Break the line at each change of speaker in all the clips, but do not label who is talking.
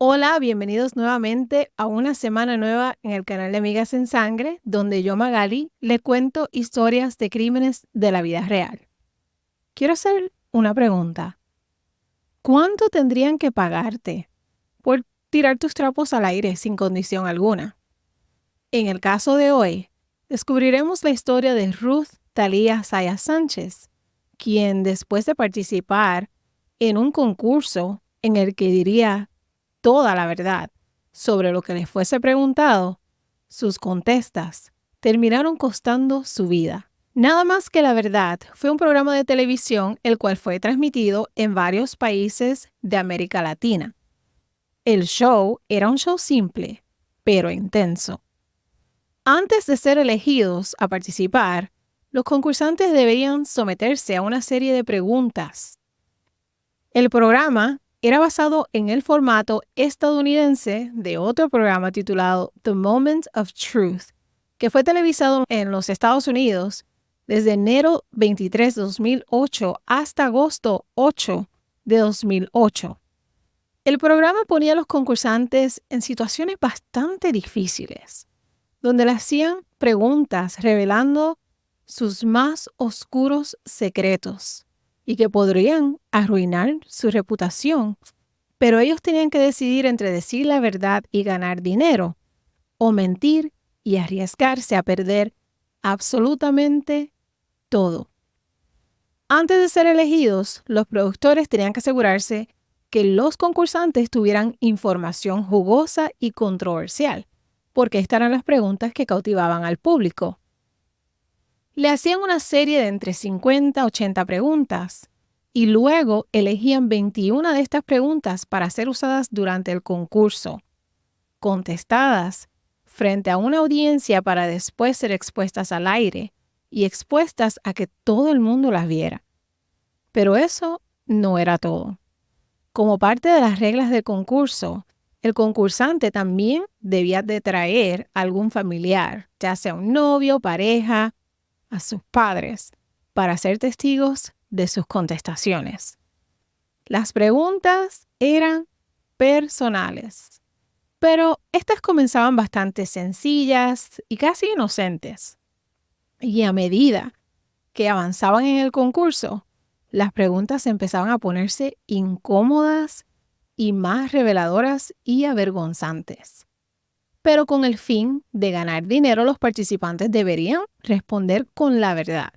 Hola, bienvenidos nuevamente a una semana nueva en el canal de Amigas en Sangre, donde yo, Magali, le cuento historias de crímenes de la vida real. Quiero hacer una pregunta. ¿Cuánto tendrían que pagarte por tirar tus trapos al aire sin condición alguna? En el caso de hoy, descubriremos la historia de Ruth Thalía Zayas Sánchez, quien después de participar en un concurso en el que diría toda la verdad sobre lo que le fuese preguntado, sus contestas terminaron costando su vida. Nada más que la verdad fue un programa de televisión el cual fue transmitido en varios países de América Latina. El show era un show simple, pero intenso. Antes de ser elegidos a participar, los concursantes deberían someterse a una serie de preguntas. El programa era basado en el formato estadounidense de otro programa titulado The Moment of Truth, que fue televisado en los Estados Unidos desde enero 23 de 2008 hasta agosto 8 de 2008. El programa ponía a los concursantes en situaciones bastante difíciles, donde le hacían preguntas revelando sus más oscuros secretos y que podrían arruinar su reputación, pero ellos tenían que decidir entre decir la verdad y ganar dinero, o mentir y arriesgarse a perder absolutamente todo. Antes de ser elegidos, los productores tenían que asegurarse que los concursantes tuvieran información jugosa y controversial, porque estas eran las preguntas que cautivaban al público. Le hacían una serie de entre 50 a 80 preguntas y luego elegían 21 de estas preguntas para ser usadas durante el concurso, contestadas frente a una audiencia para después ser expuestas al aire y expuestas a que todo el mundo las viera. Pero eso no era todo. Como parte de las reglas del concurso, el concursante también debía de traer a algún familiar, ya sea un novio, pareja, a sus padres, para ser testigos de sus contestaciones. Las preguntas eran personales, pero estas comenzaban bastante sencillas y casi inocentes. Y a medida que avanzaban en el concurso, las preguntas empezaban a ponerse incómodas y más reveladoras y avergonzantes. Pero con el fin de ganar dinero, los participantes deberían responder con la verdad.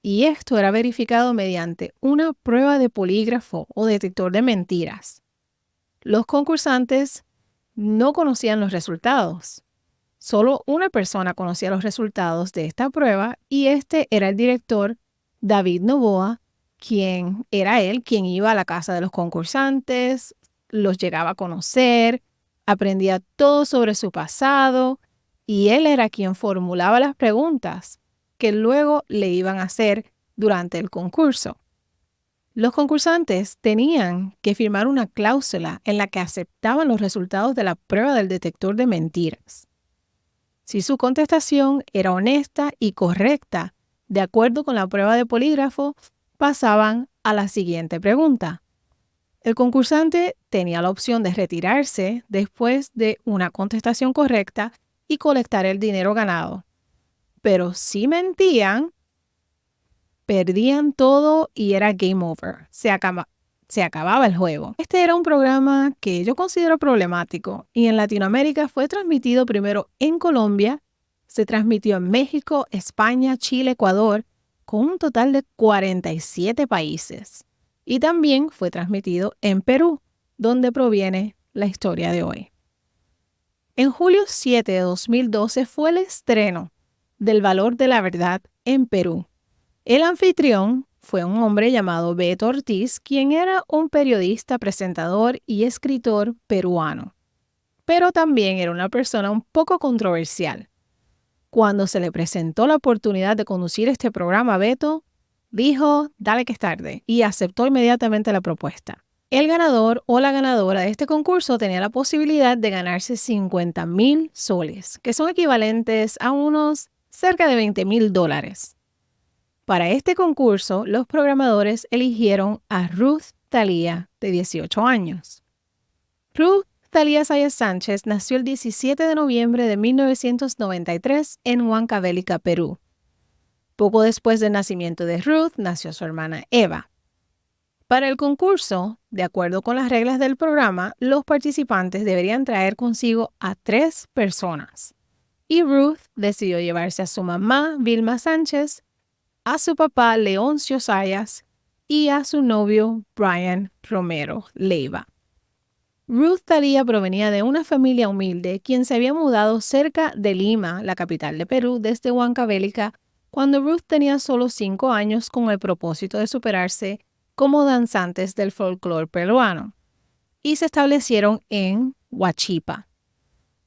Y esto era verificado mediante una prueba de polígrafo o detector de mentiras. Los concursantes no conocían los resultados. Solo una persona conocía los resultados de esta prueba y este era el director David Novoa, quien iba a la casa de los concursantes, los llegaba a conocer, aprendía todo sobre su pasado y él era quien formulaba las preguntas que luego le iban a hacer durante el concurso. Los concursantes tenían que firmar una cláusula en la que aceptaban los resultados de la prueba del detector de mentiras. Si su contestación era honesta y correcta, de acuerdo con la prueba de polígrafo, pasaban a la siguiente pregunta. El concursante tenía la opción de retirarse después de una contestación correcta y colectar el dinero ganado. Pero si mentían, perdían todo y era game over. Se acababa el juego. Este era un programa que yo considero problemático y en Latinoamérica fue transmitido primero en Colombia, se transmitió en México, España, Chile, Ecuador, con un total de 47 países. Y también fue transmitido en Perú, donde proviene la historia de hoy. En julio 7 de 2012 fue el estreno del Valor de la Verdad en Perú. El anfitrión fue un hombre llamado Beto Ortiz, quien era un periodista, presentador y escritor peruano, pero también era una persona un poco controversial. Cuando se le presentó la oportunidad de conducir este programa, Beto dijo, dale que es tarde, y aceptó inmediatamente la propuesta. El ganador o la ganadora de este concurso tenía la posibilidad de ganarse 50,000 soles, que son equivalentes a unos cerca de $20,000. Para este concurso, los programadores eligieron a Ruth Thalía, de 18 años. Ruth Thalía Sáez Sánchez nació el 17 de noviembre de 1993 en Huancavelica, Perú. Poco después del nacimiento de Ruth, nació su hermana Eva. Para el concurso, de acuerdo con las reglas del programa, los participantes deberían traer consigo a 3 personas. Y Ruth decidió llevarse a su mamá, Vilma Sánchez, a su papá, Leoncio Sayas, y a su novio, Brian Romero Leiva. Ruth Thalía provenía de una familia humilde quien se había mudado cerca de Lima, la capital de Perú, desde Huancavelica, cuando Ruth tenía solo 5 años con el propósito de superarse como danzantes del folclore peruano, y se establecieron en Huachipa.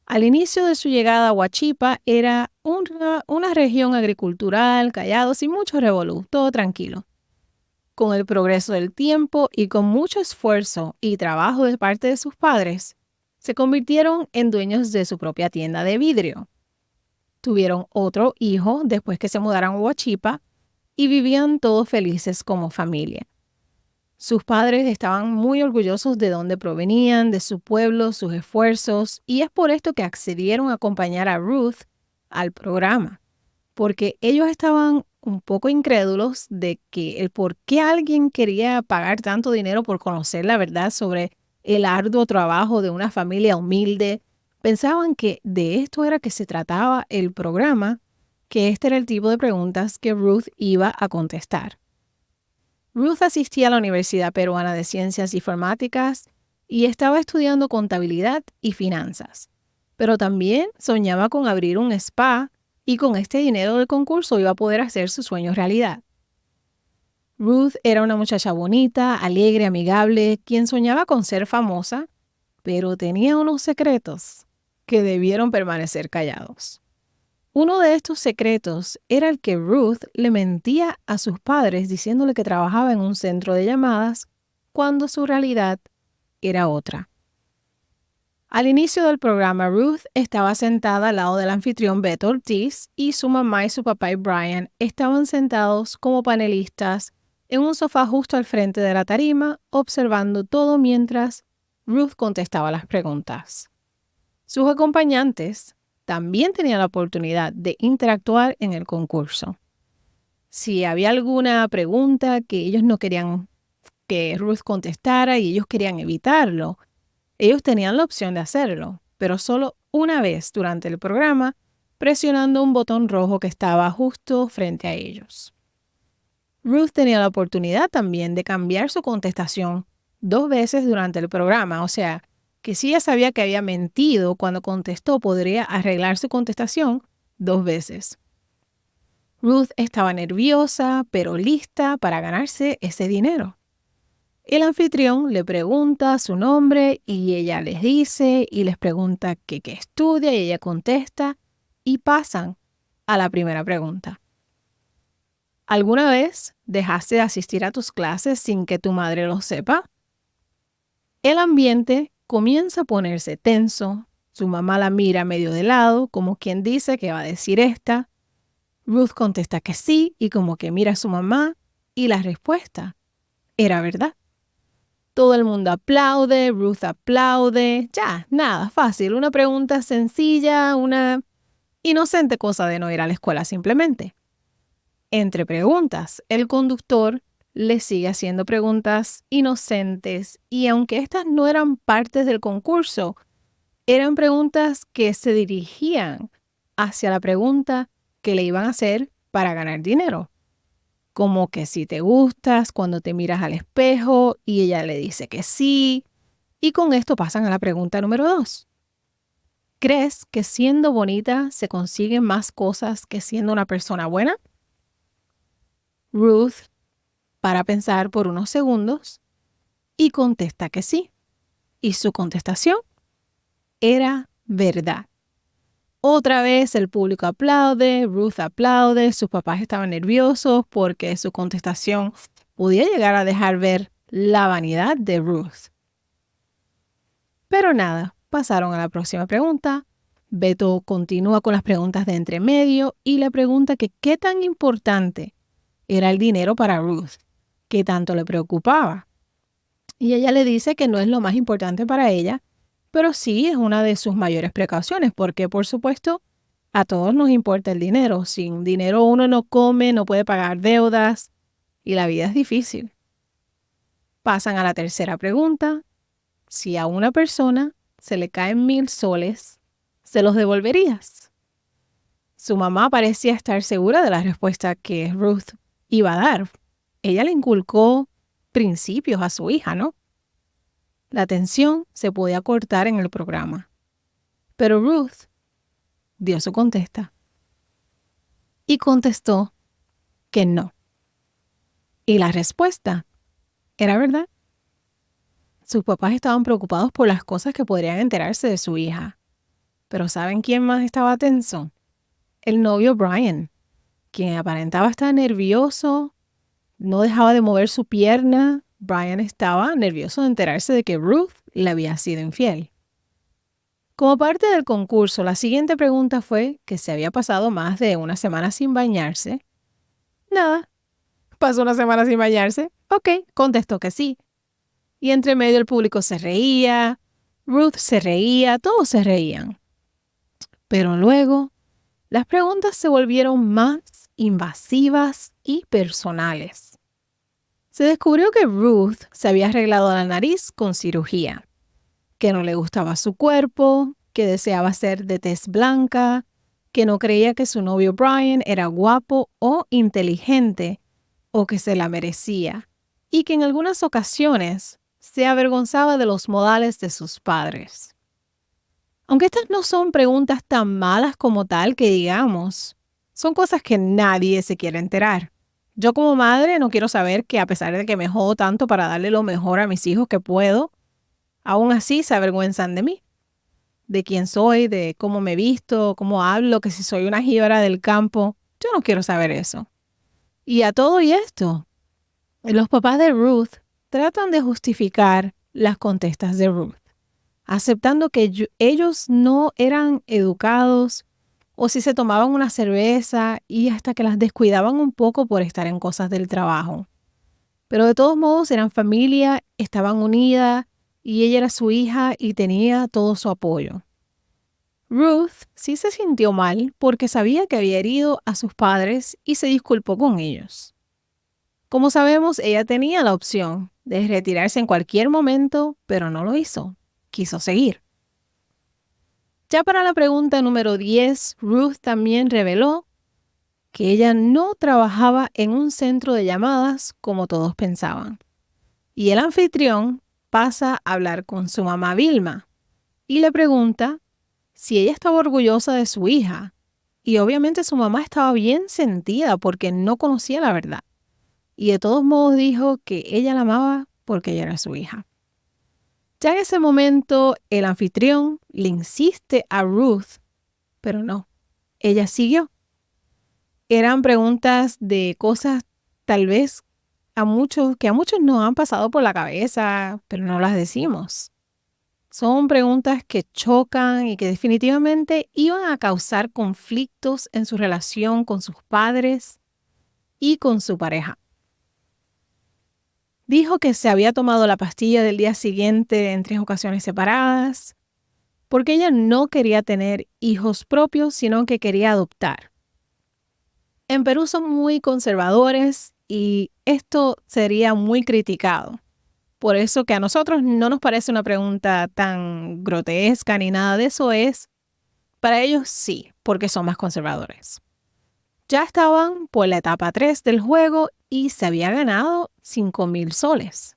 Al inicio de su llegada a Huachipa era una región agricultural, callados y mucho revolú, todo tranquilo. Con el progreso del tiempo y con mucho esfuerzo y trabajo de parte de sus padres, se convirtieron en dueños de su propia tienda de vidrio. Tuvieron otro hijo después que se mudaron a Huachipa y vivían todos felices como familia. Sus padres estaban muy orgullosos de dónde provenían, de su pueblo, sus esfuerzos, y es por esto que accedieron a acompañar a Ruth al programa, porque ellos estaban un poco incrédulos de que el por qué alguien quería pagar tanto dinero por conocer la verdad sobre el arduo trabajo de una familia humilde. Pensaban que de esto era que se trataba el programa, que este era el tipo de preguntas que Ruth iba a contestar. Ruth asistía a la Universidad Peruana de Ciencias Informáticas y estaba estudiando contabilidad y finanzas, pero también soñaba con abrir un spa y con este dinero del concurso iba a poder hacer sus sueños realidad. Ruth era una muchacha bonita, alegre, amigable, quien soñaba con ser famosa, pero tenía unos secretos que debieron permanecer callados. Uno de estos secretos era el que Ruth le mentía a sus padres diciéndole que trabajaba en un centro de llamadas cuando su realidad era otra. Al inicio del programa, Ruth estaba sentada al lado del anfitrión Beto Ortiz y su mamá y su papá y Brian estaban sentados como panelistas en un sofá justo al frente de la tarima, observando todo mientras Ruth contestaba las preguntas. Sus acompañantes también tenían la oportunidad de interactuar en el concurso. Si había alguna pregunta que ellos no querían que Ruth contestara y ellos querían evitarlo, ellos tenían la opción de hacerlo, pero solo una vez durante el programa, presionando un botón rojo que estaba justo frente a ellos. Ruth tenía la oportunidad también de cambiar su contestación 2 veces durante el programa, o sea, que si ella sabía que había mentido cuando contestó, podría arreglar su contestación 2 veces. Ruth estaba nerviosa, pero lista para ganarse ese dinero. El anfitrión le pregunta su nombre y ella les dice y les pregunta qué estudia y ella contesta y pasan a la primera pregunta. ¿Alguna vez dejaste de asistir a tus clases sin que tu madre lo sepa? El ambiente comienza a ponerse tenso. Su mamá la mira medio de lado, como quien dice que va a decir esta. Ruth contesta que sí y como que mira a su mamá y la respuesta era verdad. Todo el mundo aplaude, Ruth aplaude. Ya, nada, fácil. Una pregunta sencilla, una inocente cosa de no ir a la escuela simplemente. Entre preguntas, el conductor le sigue haciendo preguntas inocentes y aunque estas no eran partes del concurso, eran preguntas que se dirigían hacia la pregunta que le iban a hacer para ganar dinero. Como que si te gustas cuando te miras al espejo y ella le dice que sí. Y con esto pasan a la pregunta número 2. ¿Crees que siendo bonita se consiguen más cosas que siendo una persona buena? Ruth para pensar por unos segundos y contesta que sí. Y su contestación era verdad. Otra vez el público aplaude, Ruth aplaude, sus papás estaban nerviosos porque su contestación podía llegar a dejar ver la vanidad de Ruth. Pero nada, pasaron a la próxima pregunta. Beto continúa con las preguntas de entremedio y le pregunta que qué tan importante era el dinero para Ruth, qué tanto le preocupaba. Y ella le dice que no es lo más importante para ella, pero sí es una de sus mayores precauciones porque, por supuesto, a todos nos importa el dinero. Sin dinero uno no come, no puede pagar deudas y la vida es difícil. Pasan a la tercera pregunta. Si a una persona se le caen 1,000 soles, ¿se los devolverías? Su mamá parecía estar segura de la respuesta que Ruth iba a dar. Ella le inculcó principios a su hija, ¿no? La tensión se podía cortar en el programa. Pero Ruth dio su contesta. Y contestó que no. Y la respuesta era verdad. Sus papás estaban preocupados por las cosas que podrían enterarse de su hija. Pero ¿saben quién más estaba tenso? El novio Brian, quien aparentaba estar nervioso, no dejaba de mover su pierna. Brian estaba nervioso de enterarse de que Ruth le había sido infiel. Como parte del concurso, la siguiente pregunta fue que se había pasado más de una semana sin bañarse. Nada, pasó una semana sin bañarse. Ok, contestó que sí. Y entre medio el público se reía, Ruth se reía, todos se reían. Pero luego, las preguntas se volvieron más invasivas y personales. Se descubrió que Ruth se había arreglado la nariz con cirugía, que no le gustaba su cuerpo, que deseaba ser de tez blanca, que no creía que su novio Brian era guapo o inteligente o que se la merecía, y que en algunas ocasiones se avergonzaba de los modales de sus padres. Aunque estas no son preguntas tan malas como tal que digamos, son cosas que nadie se quiere enterar. Yo como madre no quiero saber que a pesar de que me jodo tanto para darle lo mejor a mis hijos que puedo, aún así se avergüenzan de mí, de quién soy, de cómo me visto, cómo hablo, que si soy una jíbara del campo. Yo no quiero saber eso. Y a todo y esto, los papás de Ruth tratan de justificar las contestas de Ruth, aceptando que ellos no eran educados o si se tomaban una cerveza y hasta que las descuidaban un poco por estar en cosas del trabajo. Pero de todos modos eran familia, estaban unidas y ella era su hija y tenía todo su apoyo. Ruth sí se sintió mal porque sabía que había herido a sus padres y se disculpó con ellos. Como sabemos, ella tenía la opción de retirarse en cualquier momento, pero no lo hizo. Quiso seguir. Ya para la pregunta número 10, Ruth también reveló que ella no trabajaba en un centro de llamadas como todos pensaban. Y el anfitrión pasa a hablar con su mamá Vilma y le pregunta si ella estaba orgullosa de su hija. Y obviamente su mamá estaba bien sentida porque no conocía la verdad. Y de todos modos dijo que ella la amaba porque ella era su hija. Ya en ese momento el anfitrión le insiste a Ruth, pero no, ella siguió. Eran preguntas de cosas tal vez que a muchos nos han pasado por la cabeza, pero no las decimos. Son preguntas que chocan y que definitivamente iban a causar conflictos en su relación con sus padres y con su pareja. Dijo que se había tomado la pastilla del día siguiente en 3 ocasiones separadas, porque ella no quería tener hijos propios, sino que quería adoptar. En Perú son muy conservadores y esto sería muy criticado. Por eso que a nosotros no nos parece una pregunta tan grotesca ni nada de eso es. Para ellos sí, porque son más conservadores. Ya estaban por la etapa 3 del juego y se había ganado 5,000 soles.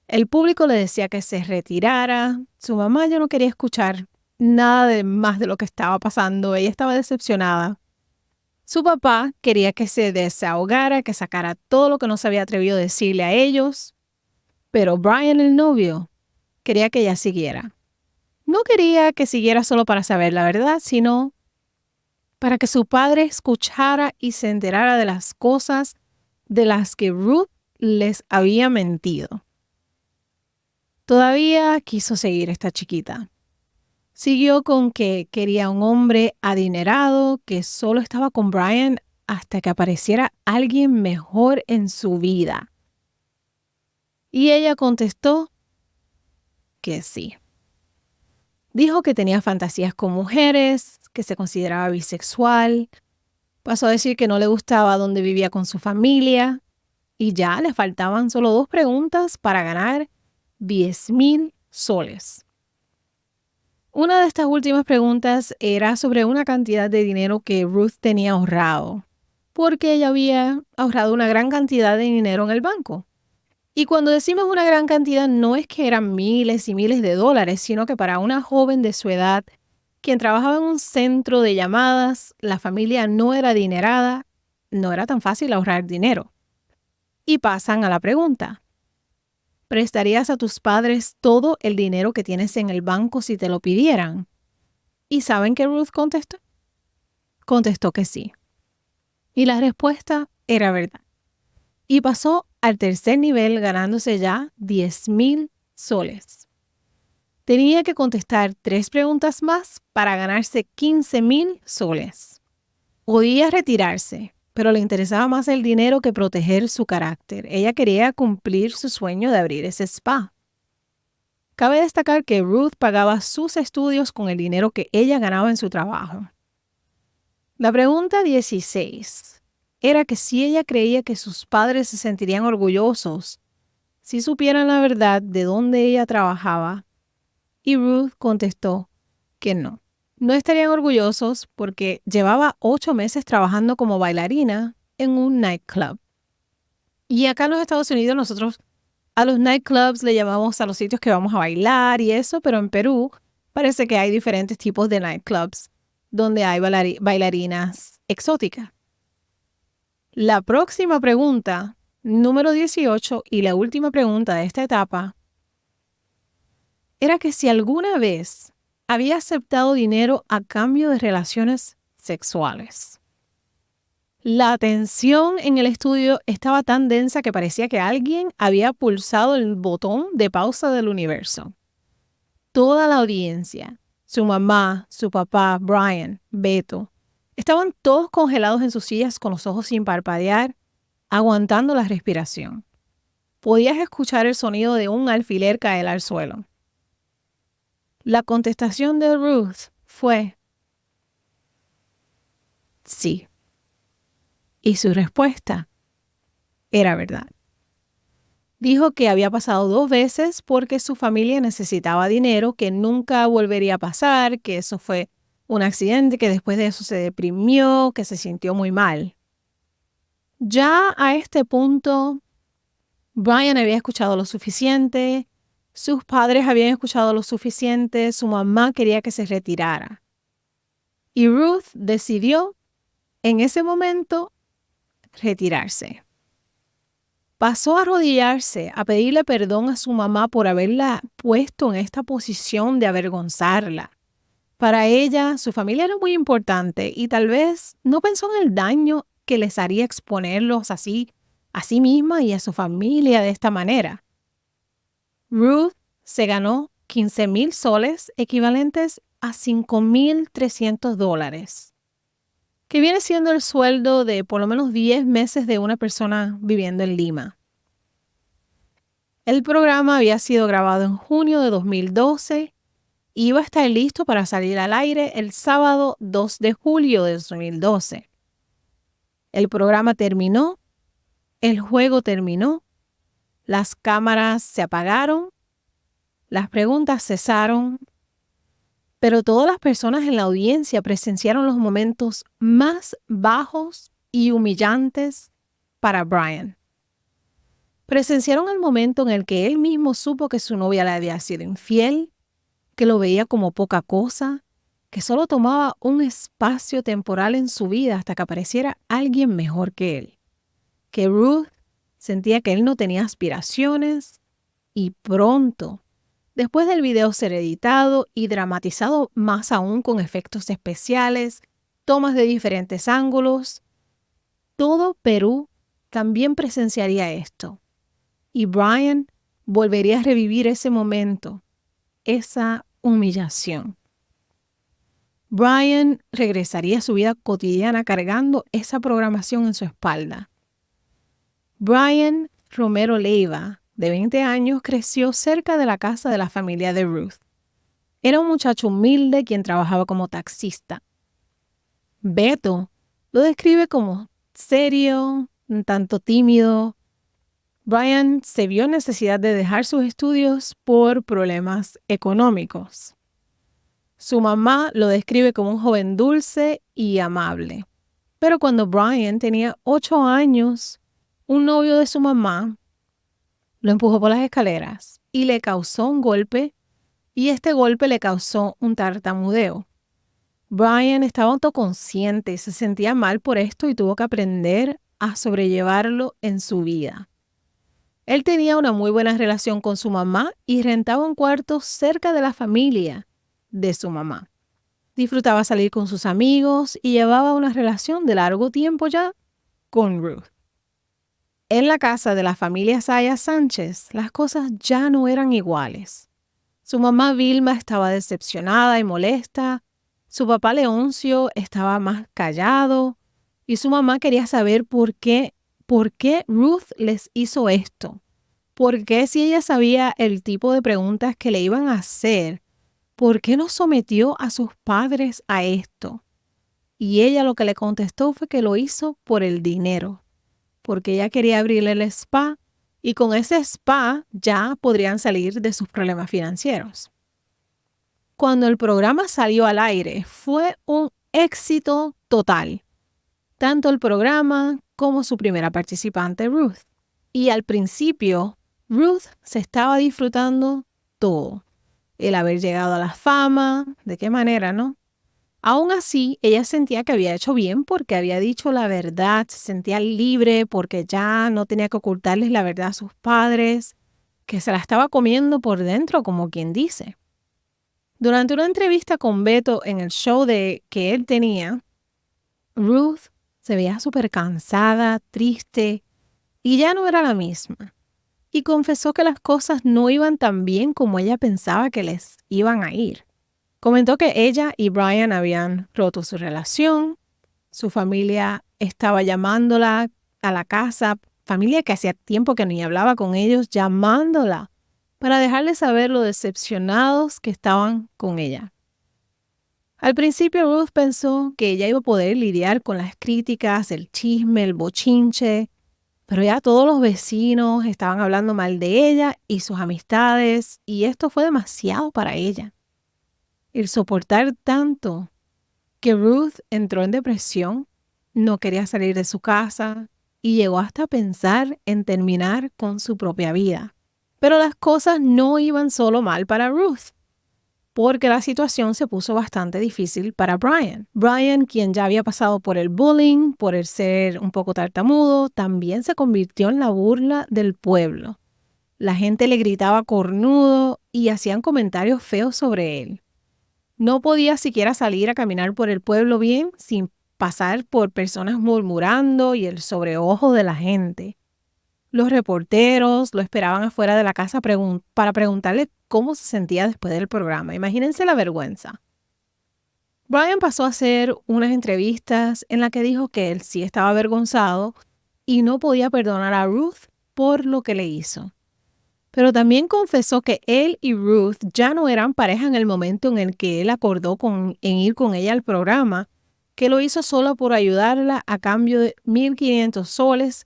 El público le decía que se retirara. Su mamá ya no quería escuchar nada de más de lo que estaba pasando. Ella estaba decepcionada. Su papá quería que se desahogara, que sacara todo lo que no se había atrevido a decirle a ellos. Pero Brian, el novio, quería que ella siguiera. No quería que siguiera solo para saber la verdad, sino para que su padre escuchara y se enterara de las cosas de las que Ruth les había mentido. Todavía quiso seguir esta chiquita. Siguió con que quería un hombre adinerado que solo estaba con Brian hasta que apareciera alguien mejor en su vida. Y ella contestó que sí. Dijo que tenía fantasías con mujeres, que se consideraba bisexual. Pasó a decir que no le gustaba dónde vivía con su familia. Y ya le faltaban solo 2 preguntas para ganar 10,000 soles. Una de estas últimas preguntas era sobre una cantidad de dinero que Ruth tenía ahorrado, porque ella había ahorrado una gran cantidad de dinero en el banco. Y cuando decimos una gran cantidad, no es que eran miles y miles de dólares, sino que para una joven de su edad, quien trabajaba en un centro de llamadas, la familia no era adinerada, no era tan fácil ahorrar dinero. Y pasan a la pregunta: ¿prestarías a tus padres todo el dinero que tienes en el banco si te lo pidieran? ¿Y saben qué Ruth contestó? Contestó que sí. Y la respuesta era verdad. Y pasó al tercer nivel ganándose ya 10,000 soles. Tenía que contestar 3 preguntas más para ganarse 15,000 soles. Podía retirarse, pero le interesaba más el dinero que proteger su carácter. Ella quería cumplir su sueño de abrir ese spa. Cabe destacar que Ruth pagaba sus estudios con el dinero que ella ganaba en su trabajo. La pregunta 16 era que si ella creía que sus padres se sentirían orgullosos si supieran la verdad de dónde ella trabajaba, y Ruth contestó que no. No estarían orgullosos porque llevaba 8 meses trabajando como bailarina en un nightclub. Y acá en los Estados Unidos nosotros a los nightclubs le llamamos a los sitios que vamos a bailar y eso, pero en Perú parece que hay diferentes tipos de nightclubs donde hay bailarinas exóticas. La próxima pregunta, número 18 y la última pregunta de esta etapa, era que si alguna vez había aceptado dinero a cambio de relaciones sexuales. La tensión en el estudio estaba tan densa que parecía que alguien había pulsado el botón de pausa del universo. Toda la audiencia, su mamá, su papá, Brian, Beto, estaban todos congelados en sus sillas con los ojos sin parpadear, aguantando la respiración. Podías escuchar el sonido de un alfiler caer al suelo. La contestación de Ruth fue sí. Y su respuesta era verdad. Dijo que había pasado 2 veces porque su familia necesitaba dinero, que nunca volvería a pasar, que eso fue un accidente, que después de eso se deprimió, que se sintió muy mal. Ya a este punto, Brian había escuchado lo suficiente, sus padres habían escuchado lo suficiente, su mamá quería que se retirara. Y Ruth decidió en ese momento retirarse. Pasó a arrodillarse a pedirle perdón a su mamá por haberla puesto en esta posición de avergonzarla. Para ella, su familia era muy importante y tal vez no pensó en el daño que les haría exponerlos así a sí misma y a su familia de esta manera. Ruth se ganó 15,000 soles, equivalentes a $5,300, que viene siendo el sueldo de por lo menos 10 meses de una persona viviendo en Lima. El programa había sido grabado en junio de 2012 y iba a estar listo para salir al aire el sábado 2 de julio de 2012. El programa terminó, el juego terminó, las cámaras se apagaron, las preguntas cesaron, pero todas las personas en la audiencia presenciaron los momentos más bajos y humillantes para Brian. Presenciaron el momento en el que él mismo supo que su novia le había sido infiel, que lo veía como poca cosa, que solo tomaba un espacio temporal en su vida hasta que apareciera alguien mejor que él. Que Ruth sentía que él no tenía aspiraciones y pronto, después del video ser editado y dramatizado más aún con efectos especiales, tomas de diferentes ángulos, todo Perú también presenciaría esto. Y Brian volvería a revivir ese momento, esa humillación. Brian regresaría a su vida cotidiana cargando esa programación en su espalda. Brian Romero Leiva, de 20 años, creció cerca de la casa de la familia de Ruth. era un muchacho humilde quien trabajaba como taxista. Beto lo describe como serio, un tanto tímido. Brian se vio en necesidad de dejar sus estudios por problemas económicos. Su mamá lo describe como un joven dulce y amable. Pero cuando Brian tenía 8 años, un novio de su mamá lo empujó por las escaleras y le causó un golpe, y este golpe le causó un tartamudeo. Brian estaba autoconsciente y se sentía mal por esto y tuvo que aprender a sobrellevarlo en su vida. Él tenía una muy buena relación con su mamá y rentaba un cuarto cerca de la familia de su mamá. Disfrutaba salir con sus amigos y llevaba una relación de largo tiempo ya con Ruth. En la casa de la familia Saya Sánchez, las cosas ya no eran iguales. Su mamá Vilma estaba decepcionada y molesta, su papá Leoncio estaba más callado y su mamá quería saber por qué Ruth les hizo esto. ¿Por qué si ella sabía el tipo de preguntas que le iban a hacer? ¿Por qué no sometió a sus padres a esto? Y ella lo que le contestó fue que lo hizo por el dinero, porque ella quería abrirle el spa y con ese spa ya podrían salir de sus problemas financieros. Cuando el programa salió al aire, fue un éxito total, tanto el programa como su primera participante, Ruth. Y al principio, Ruth se estaba disfrutando todo. El haber llegado a la fama, ¿de qué manera, no? Aún así, ella sentía que había hecho bien porque había dicho la verdad, se sentía libre porque ya no tenía que ocultarles la verdad a sus padres, que se la estaba comiendo por dentro, como quien dice. Durante una entrevista con Beto en el show que él tenía, Ruth se veía súper cansada, triste y ya no era la misma. Y confesó que las cosas no iban tan bien como ella pensaba que les iban a ir. Comentó que ella y Brian habían roto su relación, su familia estaba llamándola a la casa, familia que hacía tiempo que ni hablaba con ellos, llamándola para dejarle saber lo decepcionados que estaban con ella. Al principio Ruth pensó que ella iba a poder lidiar con las críticas, el chisme, el bochinche, pero ya todos los vecinos estaban hablando mal de ella y sus amistades, y esto fue demasiado para ella. El soportar tanto que Ruth entró en depresión, no quería salir de su casa y llegó hasta pensar en terminar con su propia vida. Pero las cosas no iban solo mal para Ruth, porque la situación se puso bastante difícil para Brian. Brian, quien ya había pasado por el bullying, por el ser un poco tartamudo, también se convirtió en la burla del pueblo. La gente le gritaba cornudo y hacían comentarios feos sobre él. No podía siquiera salir a caminar por el pueblo bien sin pasar por personas murmurando y el sobreojo de la gente. Los reporteros lo esperaban afuera de la casa para preguntarle cómo se sentía después del programa. Imagínense la vergüenza. Brian pasó a hacer unas entrevistas en las que dijo que él sí estaba avergonzado y no podía perdonar a Ruth por lo que le hizo. Pero también confesó que él y Ruth ya no eran pareja en el momento en el que él acordó en ir con ella al programa, que lo hizo solo por ayudarla a cambio de 1,500 soles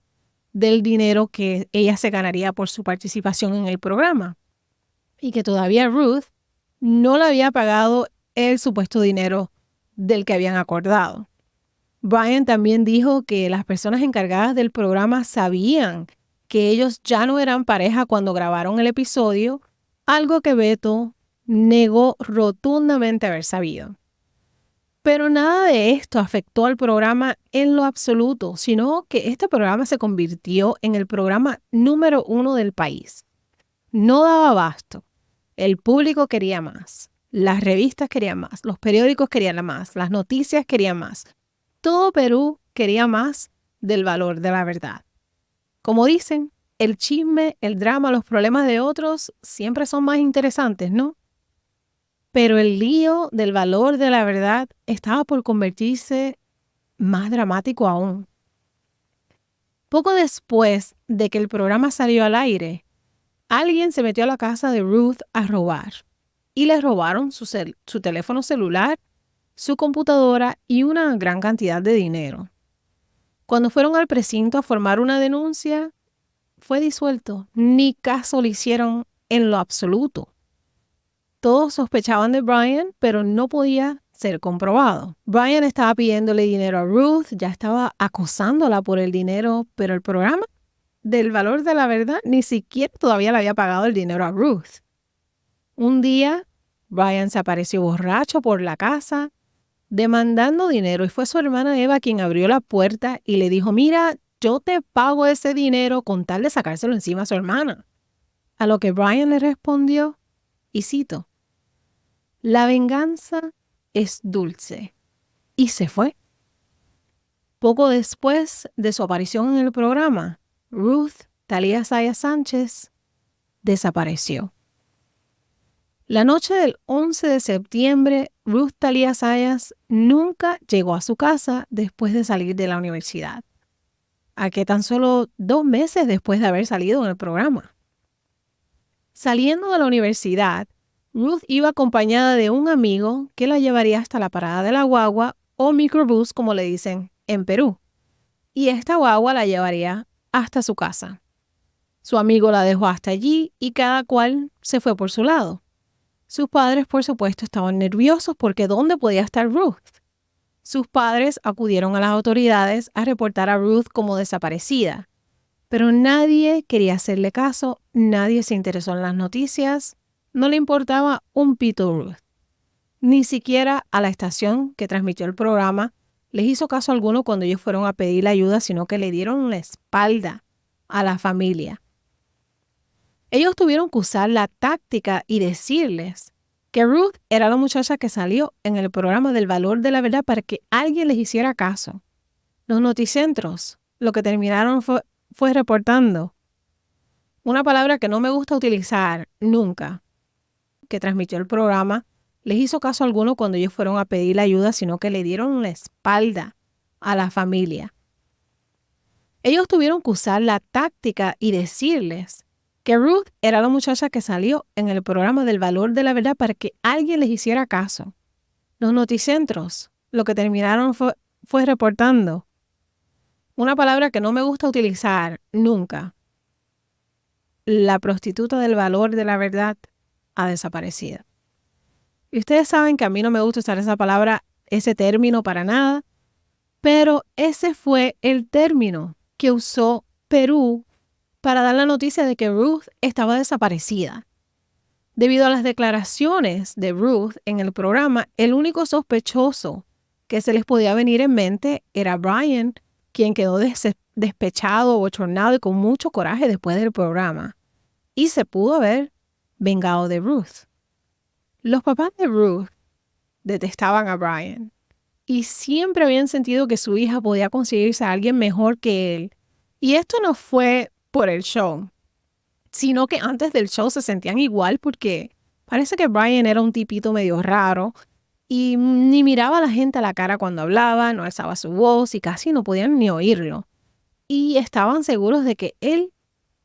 del dinero que ella se ganaría por su participación en el programa. Y que todavía Ruth no le había pagado el supuesto dinero del que habían acordado. Brian también dijo que las personas encargadas del programa sabían que ellos ya no eran pareja cuando grabaron el episodio, algo que Beto negó rotundamente haber sabido. Pero nada de esto afectó al programa en lo absoluto, sino que este programa se convirtió en el programa número 1 del país. No daba abasto. El público quería más. Las revistas querían más. Los periódicos querían más. Las noticias querían más. Todo Perú quería más del valor de la verdad. Como dicen, el chisme, el drama, los problemas de otros siempre son más interesantes, ¿no? Pero el lío del valor de la verdad estaba por convertirse más dramático aún. Poco después de que el programa salió al aire, alguien se metió a la casa de Ruth a robar. y le robaron su teléfono celular, su computadora y una gran cantidad de dinero. Cuando fueron al precinto a formar una denuncia, fue disuelto. Ni caso le hicieron en lo absoluto. Todos sospechaban de Brian, pero no podía ser comprobado. Brian estaba pidiéndole dinero a Ruth, ya estaba acosándola por el dinero, pero el programa del valor de la verdad ni siquiera todavía le había pagado el dinero a Ruth. Un día, Brian se apareció borracho por la casa, demandando dinero, y fue su hermana Eva quien abrió la puerta y le dijo, mira, yo te pago ese dinero con tal de sacárselo encima a su hermana. A lo que Brian le respondió, y cito, la venganza es dulce. Y se fue. Poco después de su aparición en el programa, Ruth Talía Zayas Sánchez desapareció. La noche del 11 de septiembre, Ruth Talía Zayas nunca llegó a su casa después de salir de la universidad, a que tan solo 2 meses después de haber salido en el programa. Saliendo de la universidad, Ruth iba acompañada de un amigo que la llevaría hasta la parada de la guagua o microbús, como le dicen en Perú. Y esta guagua la llevaría hasta su casa. Su amigo la dejó hasta allí y cada cual se fue por su lado. Sus padres, por supuesto, estaban nerviosos porque ¿dónde podía estar Ruth? Sus padres acudieron a las autoridades a reportar a Ruth como desaparecida. Pero nadie quería hacerle caso, nadie se interesó en las noticias, no le importaba un pito Ruth. Ni siquiera a la estación que transmitió el programa les hizo caso alguno cuando ellos fueron a pedirle ayuda, sino que le dieron la espalda a la familia. Ellos tuvieron que usar la táctica y decirles que Ruth era la muchacha que salió en el programa del valor de la verdad para que alguien les hiciera caso. Los noticentros lo que terminaron fue reportando una palabra que no me gusta utilizar nunca, que transmitió el programa, les hizo caso alguno cuando ellos fueron a pedirle ayuda, sino que le dieron la espalda a la familia. Ellos tuvieron que usar la táctica y decirles que Ruth era la muchacha que salió en el programa del valor de la verdad para que alguien les hiciera caso. Los noticentros lo que terminaron fue reportando una palabra que no me gusta utilizar nunca. La prostituta del valor de la verdad ha desaparecido. Y ustedes saben que a mí no me gusta usar esa palabra, ese término para nada, pero ese fue el término que usó Perú para dar la noticia de que Ruth estaba desaparecida. Debido a las declaraciones de Ruth en el programa, el único sospechoso que se les podía venir en mente era Brian, quien quedó despechado, bochornado y con mucho coraje después del programa. Y se pudo haber vengado de Ruth. Los papás de Ruth detestaban a Brian y siempre habían sentido que su hija podía conseguirse a alguien mejor que él. Y esto no fue por el show, sino que antes del show se sentían igual porque parece que Brian era un tipito medio raro y ni miraba a la gente a la cara cuando hablaba, no alzaba su voz y casi no podían ni oírlo. Y estaban seguros de que él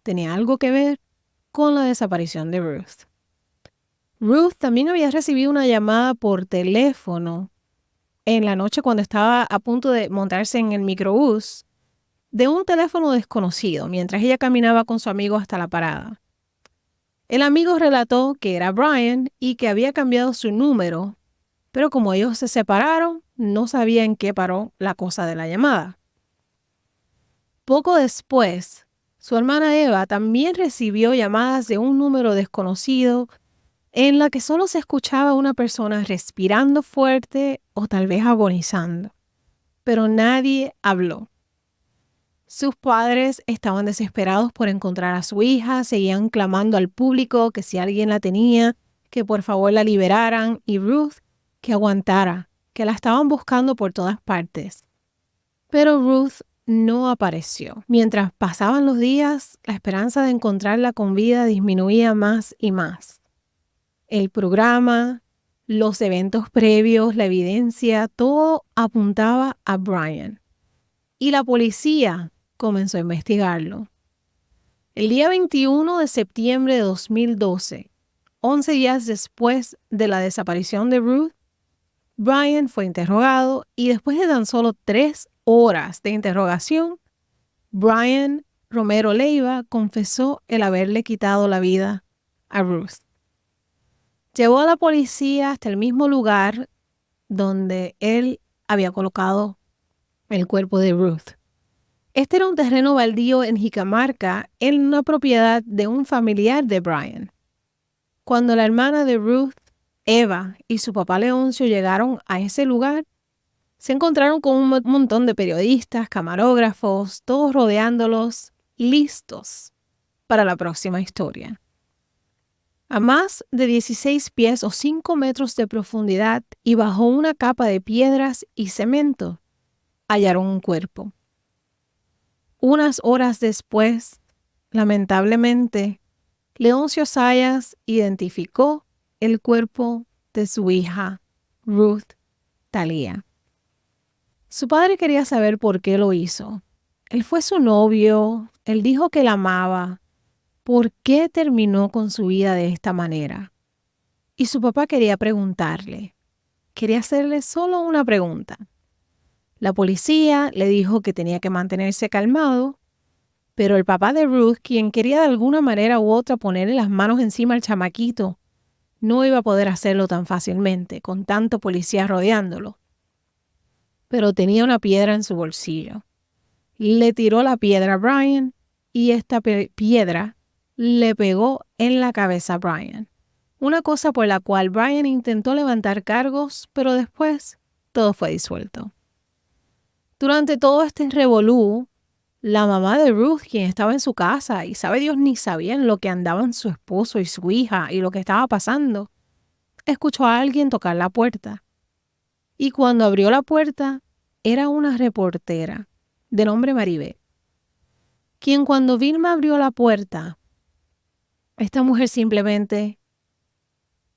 tenía algo que ver con la desaparición de Ruth. Ruth también había recibido una llamada por teléfono en la noche cuando estaba a punto de montarse en el microbús de un teléfono desconocido mientras ella caminaba con su amigo hasta la parada. El amigo relató que era Brian y que había cambiado su número, pero como ellos se separaron, no sabía en qué paró la cosa de la llamada. Poco después, su hermana Eva también recibió llamadas de un número desconocido en la que solo se escuchaba una persona respirando fuerte o tal vez agonizando, pero nadie habló. Sus padres estaban desesperados por encontrar a su hija, seguían clamando al público que si alguien la tenía, que por favor la liberaran, y Ruth que aguantara, que la estaban buscando por todas partes. Pero Ruth no apareció. Mientras pasaban los días, la esperanza de encontrarla con vida disminuía más y más. El programa, los eventos previos, la evidencia, todo apuntaba a Brian. Y la policía comenzó a investigarlo. El día 21 de septiembre de 2012, 11 días después de la desaparición de Ruth, Brian fue interrogado y después de tan solo 3 horas de interrogación, Brian Romero Leiva confesó el haberle quitado la vida a Ruth. Llevó a la policía hasta el mismo lugar donde él había colocado el cuerpo de Ruth. Este era un terreno baldío en Jicamarca, en una propiedad de un familiar de Brian. Cuando la hermana de Ruth, Eva, y su papá Leoncio llegaron a ese lugar, se encontraron con un montón de periodistas, camarógrafos, todos rodeándolos, listos para la próxima historia. A más de 16 pies o 5 metros de profundidad y bajo una capa de piedras y cemento, hallaron un cuerpo. Unas horas después, lamentablemente, Leoncio Zayas identificó el cuerpo de su hija, Ruth Thalía. Su padre quería saber por qué lo hizo. Él fue su novio, él dijo que la amaba. ¿Por qué terminó con su vida de esta manera? Y su papá quería preguntarle. Quería hacerle solo una pregunta. La policía le dijo que tenía que mantenerse calmado, pero el papá de Ruth, quien quería de alguna manera u otra ponerle las manos encima al chamaquito, no iba a poder hacerlo tan fácilmente, con tanto policía rodeándolo. Pero tenía una piedra en su bolsillo. Le tiró la piedra a Brian y esta piedra le pegó en la cabeza a Brian. Una cosa por la cual Brian intentó levantar cargos, pero después todo fue disuelto. Durante todo este revolú, la mamá de Ruth, quien estaba en su casa y sabe Dios ni sabían lo que andaban su esposo y su hija y lo que estaba pasando, escuchó a alguien tocar la puerta. Y cuando abrió la puerta, era una reportera de nombre Maribel, quien cuando Vilma abrió la puerta, esta mujer simplemente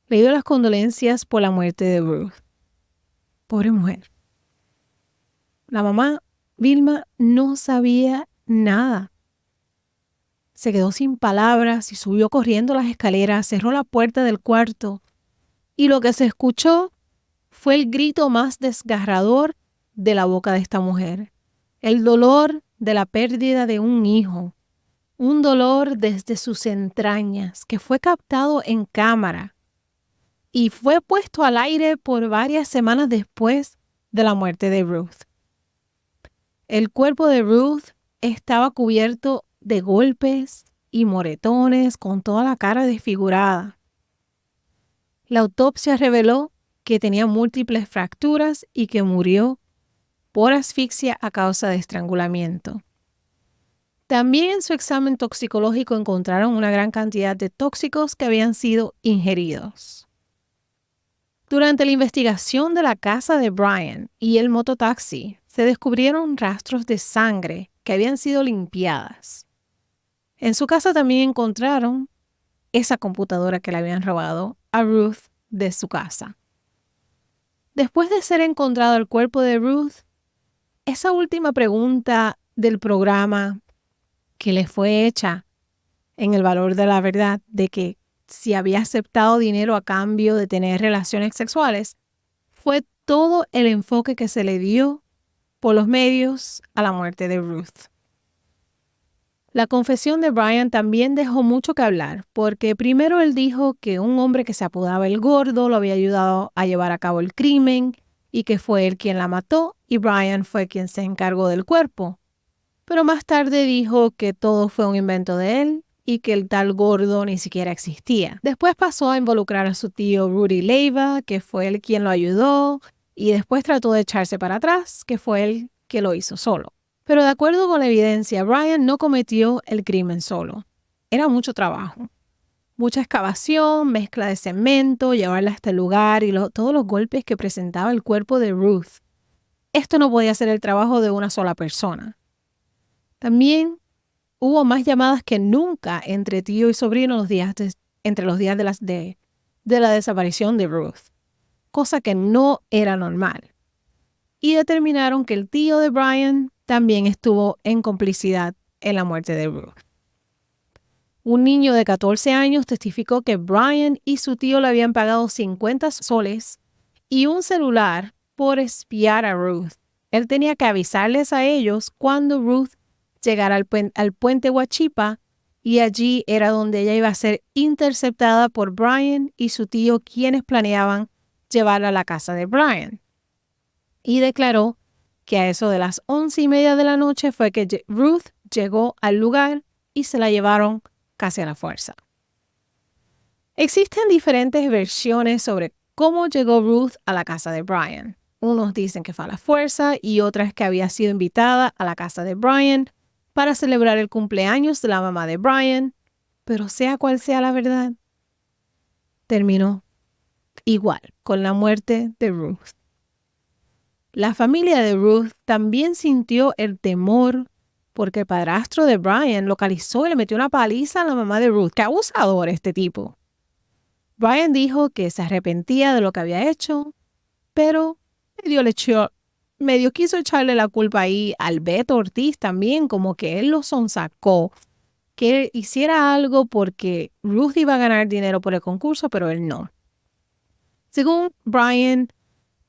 le dio las condolencias por la muerte de Ruth. Pobre mujer. La mamá, Vilma, no sabía nada. Se quedó sin palabras y subió corriendo las escaleras, cerró la puerta del cuarto y lo que se escuchó fue el grito más desgarrador de la boca de esta mujer. El dolor de la pérdida de un hijo. Un dolor desde sus entrañas que fue captado en cámara y fue puesto al aire por varias semanas después de la muerte de Ruth. El cuerpo de Ruth estaba cubierto de golpes y moretones con toda la cara desfigurada. La autopsia reveló que tenía múltiples fracturas y que murió por asfixia a causa de estrangulamiento. También en su examen toxicológico encontraron una gran cantidad de tóxicos que habían sido ingeridos. Durante la investigación de la casa de Brian y el mototaxi, se descubrieron rastros de sangre que habían sido limpiadas. En su casa también encontraron esa computadora que le habían robado a Ruth de su casa. Después de ser encontrado el cuerpo de Ruth, esa última pregunta del programa que le fue hecha en El Valor de la Verdad, de que si había aceptado dinero a cambio de tener relaciones sexuales, fue todo el enfoque que se le dio por los medios a la muerte de Ruth. La confesión de Brian también dejó mucho que hablar, porque primero él dijo que un hombre que se apodaba El Gordo lo había ayudado a llevar a cabo el crimen y que fue él quien la mató y Brian fue quien se encargó del cuerpo. Pero más tarde dijo que todo fue un invento de él y que el tal Gordo ni siquiera existía. Después pasó a involucrar a su tío Rudy Leiva, que fue él quien lo ayudó, y después trató de echarse para atrás, que fue él que lo hizo solo. Pero de acuerdo con la evidencia, Brian no cometió el crimen solo. Era mucho trabajo. Mucha excavación, mezcla de cemento, llevarla hasta el lugar y todos los golpes que presentaba el cuerpo de Ruth. Esto no podía ser el trabajo de una sola persona. También hubo más llamadas que nunca entre tío y sobrino entre los días de la desaparición de Ruth, cosa que no era normal. Y determinaron que el tío de Brian también estuvo en complicidad en la muerte de Ruth. Un niño de 14 años testificó que Brian y su tío le habían pagado 50 soles y un celular por espiar a Ruth. Él tenía que avisarles a ellos cuando Ruth llegara al puente Huachipa, y allí era donde ella iba a ser interceptada por Brian y su tío, quienes planeaban llevarla a la casa de Brian. Y declaró que a eso de las 11:30 de la noche fue que Ruth llegó al lugar y se la llevaron casi a la fuerza. Existen diferentes versiones sobre cómo llegó Ruth a la casa de Brian. Unos dicen que fue a la fuerza y otras que había sido invitada a la casa de Brian para celebrar el cumpleaños de la mamá de Brian, pero sea cual sea la verdad, terminó igual con la muerte de Ruth. La familia de Ruth también sintió el temor porque el padrastro de Brian localizó y le metió una paliza a la mamá de Ruth. ¡Qué abusador este tipo! Brian dijo que se arrepentía de lo que había hecho, pero medio quiso echarle la culpa ahí al Beto Ortiz también, como que él lo sonsacó, que él hiciera algo porque Ruth iba a ganar dinero por el concurso, pero él no. Según Brian,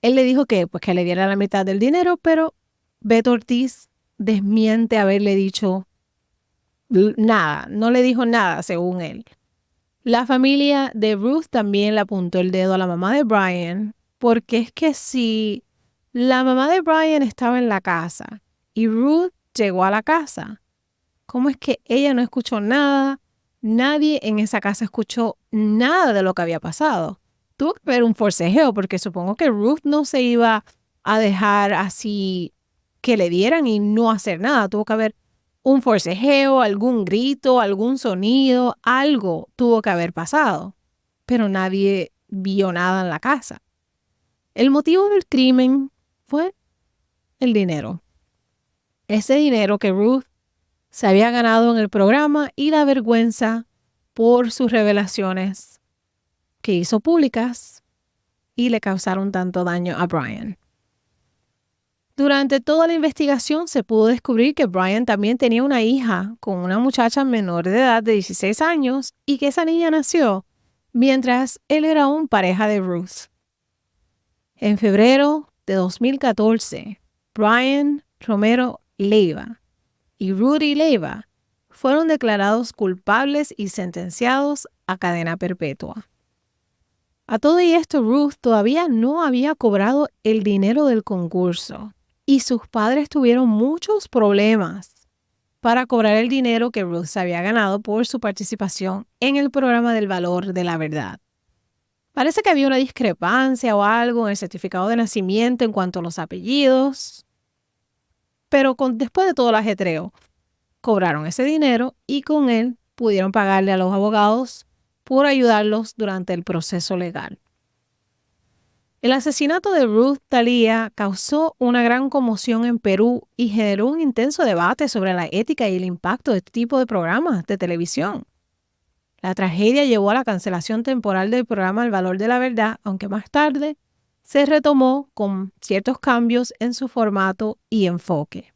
él le dijo que le diera la mitad del dinero, pero Beto Ortiz desmiente haberle dicho nada, no le dijo nada según él. La familia de Ruth también le apuntó el dedo a la mamá de Brian, porque es que si la mamá de Brian estaba en la casa y Ruth llegó a la casa, ¿cómo es que ella no escuchó nada? Nadie en esa casa escuchó nada de lo que había pasado. Tuvo que haber un forcejeo, porque supongo que Ruth no se iba a dejar así que le dieran y no hacer nada. Tuvo que haber un forcejeo, algún grito, algún sonido, algo tuvo que haber pasado. Pero nadie vio nada en la casa. El motivo del crimen fue el dinero. Ese dinero que Ruth se había ganado en el programa y la vergüenza por sus revelaciones que hizo públicas y le causaron tanto daño a Brian. Durante toda la investigación se pudo descubrir que Brian también tenía una hija con una muchacha menor de edad de 16 años y que esa niña nació mientras él era aún pareja de Ruth. En febrero de 2014, Brian Romero Leiva y Rudy Leiva fueron declarados culpables y sentenciados a cadena perpetua. A todo esto, Ruth todavía no había cobrado el dinero del concurso y sus padres tuvieron muchos problemas para cobrar el dinero que Ruth se había ganado por su participación en el programa del valor de la verdad. Parece que había una discrepancia o algo en el certificado de nacimiento en cuanto a los apellidos, pero después de todo el ajetreo, cobraron ese dinero y con él pudieron pagarle a los abogados por ayudarlos durante el proceso legal. El asesinato de Ruth Thalia causó una gran conmoción en Perú y generó un intenso debate sobre la ética y el impacto de este tipo de programas de televisión. La tragedia llevó a la cancelación temporal del programa El Valor de la Verdad, aunque más tarde se retomó con ciertos cambios en su formato y enfoque.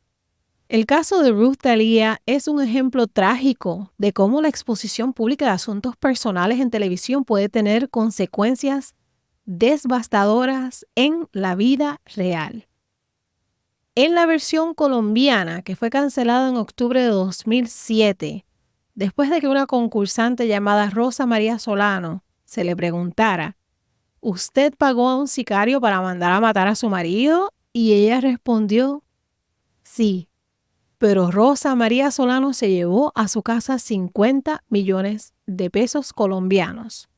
El caso de Ruth Thalia es un ejemplo trágico de cómo la exposición pública de asuntos personales en televisión puede tener consecuencias devastadoras en la vida real. En la versión colombiana, que fue cancelada en octubre de 2007, después de que una concursante llamada Rosa María Solano se le preguntara, ¿usted pagó a un sicario para mandar a matar a su marido? Y ella respondió, sí. Pero Rosa María Solano se llevó a su casa 50 millones de pesos colombianos,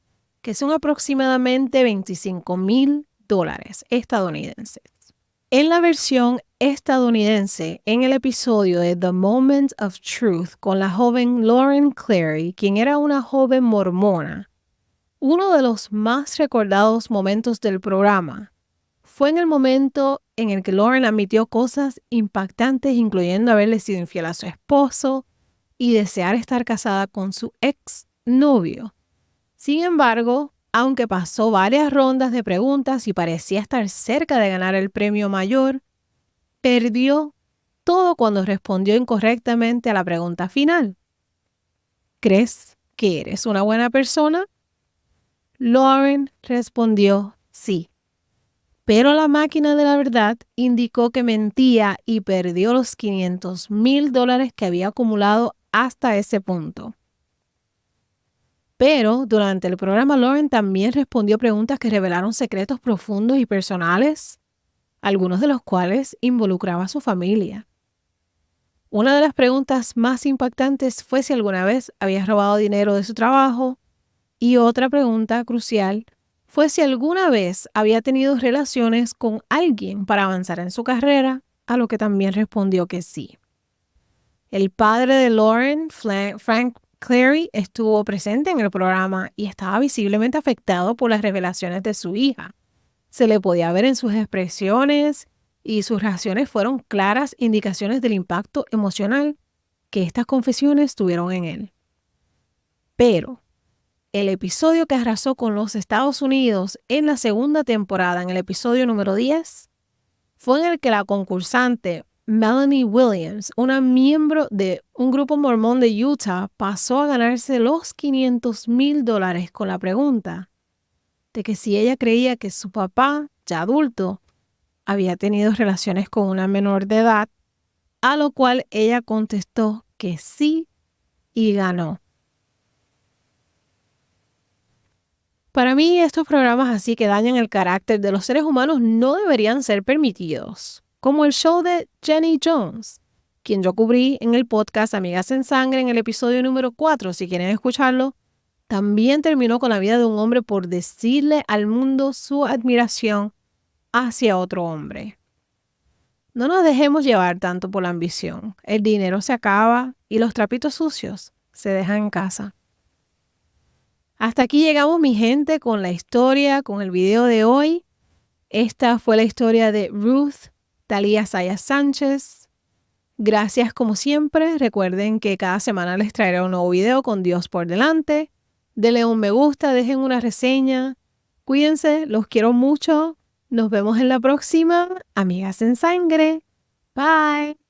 que son aproximadamente $25,000 estadounidenses. En la versión estadounidense, en el episodio de The Moment of Truth con la joven Lauren Clary, quien era una joven mormona, uno de los más recordados momentos del programa fue en el momento en el que Lauren admitió cosas impactantes, incluyendo haberle sido infiel a su esposo y desear estar casada con su ex novio. Sin embargo, aunque pasó varias rondas de preguntas y parecía estar cerca de ganar el premio mayor, perdió todo cuando respondió incorrectamente a la pregunta final. ¿Crees que eres una buena persona? Lauren respondió sí. Pero la máquina de la verdad indicó que mentía y perdió los $500,000 que había acumulado hasta ese punto. Pero durante el programa, Lauren también respondió preguntas que revelaron secretos profundos y personales, algunos de los cuales involucraba a su familia. Una de las preguntas más impactantes fue si alguna vez había robado dinero de su trabajo, y otra pregunta crucial fue si alguna vez había tenido relaciones con alguien para avanzar en su carrera, a lo que también respondió que sí. El padre de Lauren, Frank Clary, estuvo presente en el programa y estaba visiblemente afectado por las revelaciones de su hija. Se le podía ver en sus expresiones y sus reacciones fueron claras indicaciones del impacto emocional que estas confesiones tuvieron en él. Pero el episodio que arrasó con los Estados Unidos en la segunda temporada, en el episodio número 10, fue en el que la concursante Melanie Williams, una miembro de un grupo mormón de Utah, pasó a ganarse los $500,000 con la pregunta de que si ella creía que su papá, ya adulto, había tenido relaciones con una menor de edad, a lo cual ella contestó que sí y ganó. Para mí, estos programas así que dañan el carácter de los seres humanos no deberían ser permitidos, como el show de Jenny Jones, quien yo cubrí en el podcast Amigas en Sangre en el episodio número 4, si quieren escucharlo. También terminó con la vida de un hombre por decirle al mundo su admiración hacia otro hombre. No nos dejemos llevar tanto por la ambición. El dinero se acaba y los trapitos sucios se dejan en casa. Hasta aquí llegamos, mi gente, con la historia, con el video de hoy. Esta fue la historia de Ruth Talía Sayas Sánchez. Gracias como siempre. Recuerden que cada semana les traeré un nuevo video con Dios por delante. Denle un me gusta, dejen una reseña. Cuídense, los quiero mucho. Nos vemos en la próxima. Amigas en Sangre. Bye.